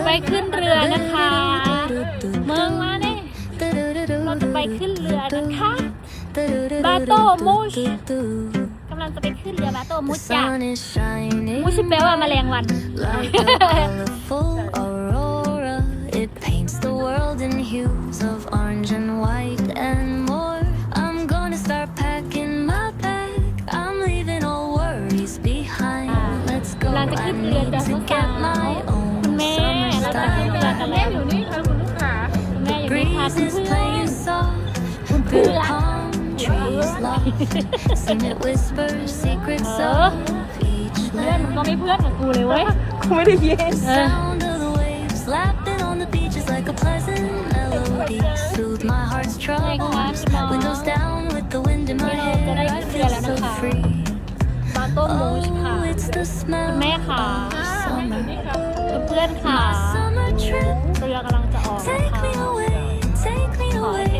ไปขึ้นเรือนะคะเมืองมาเนี่ยเราจะไปขึ้นเรือนะคะบาโตมูชกำลังจะไปขึ้นเรือบาโตมูชจ้ะมูชแปลว่าแมลงวันIt paints the world in hues of orange and white and more. I'm gonna start packing my bag. I'm leaving all worries behind. Let's go. I need to get my own summer style. Breeze is playing soft through the palm trees loft. Seen it whisper secrets of each เพื่อน land. ก็ไม่เพื่อนกับกูเลยเว้ยกูไม่ได้ยิน The sound of the waves lapping on the beach is like a pleasant melody. Soothe my heart's troubles. Windows down with the wind in my hair. I feel so free. บาโตมูชค่ะ Oh, it's the smell แม่ค่ะ of summer. เพื่อนค่ะ My summer trip. เรือกำลังจะออกนะ Take คะ me away, take me away.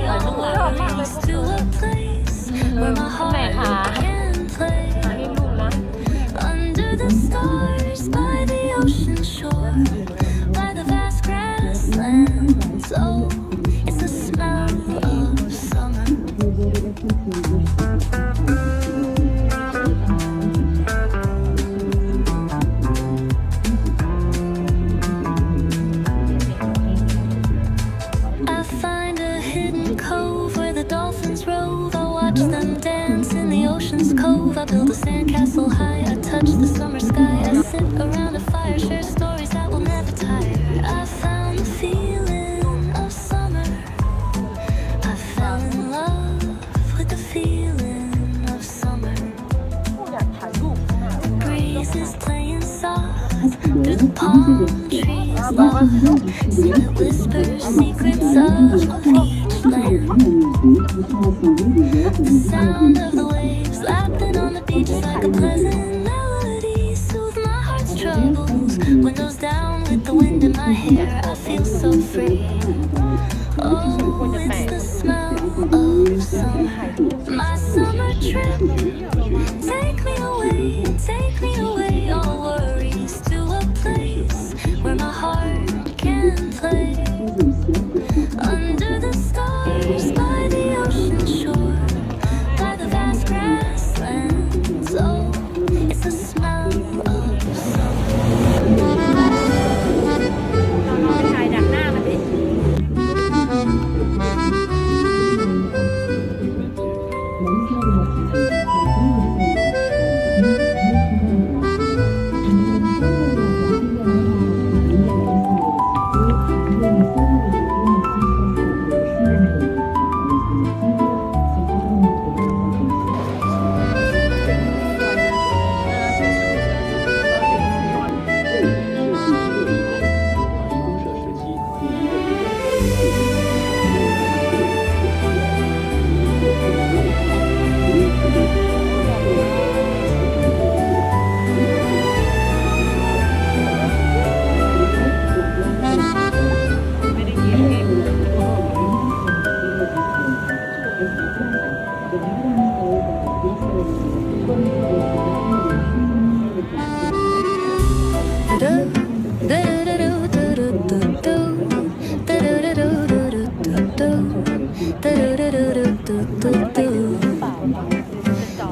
Always to a place where my heart can play. นี่ลูกนะ Under the stars by the ocean shore, by the vast grasslands. Oh, it's the smell of summer. I find a hidden cove where the dolphins rove. I watch them dance in the ocean's cove. I build a sandcastle high. I touch the summer sky. I sit around a fire, share stories that will never tire. I found the feeling of summer. I fell in love with the feeling of summer. The breeze is playing soft through the palm trees loft. See it whisper secrets of each land. The sound of the waves lapping on the beach is like a pleasant melody. Soothe my heart's troubles. Windows down with the wind in my hair. I feel so free. Oh, it's the smell of summer. My summer trip. Take me away, all worries to a place where my heart can play. Under the stars by the ocean shore, by the vast grasslands. Oh, it's the smell of summer. ถ่ายดักหน้ามันดิ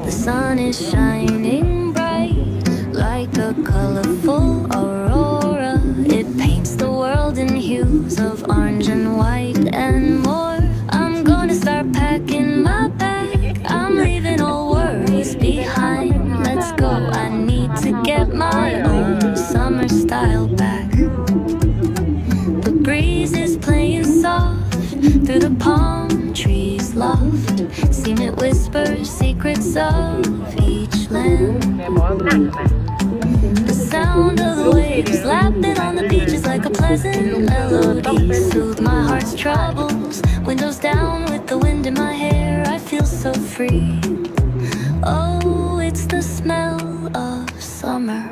The sun is shining bright like a colorful aurora. It paints the world in hues of orange and white and more. I'm gonna start packing my bag. I'm leaving all worries behind. Let's go. I need to get my own summer style back. The breeze is playing soft through the palm trees loft. Seen it whisper secrets of each land. The sound of the waves lapping on the beach is like a pleasant melody. Soothe my heart's troubles. Windows down with the wind in my hair. I feel so free. Oh, it's the smell of summer.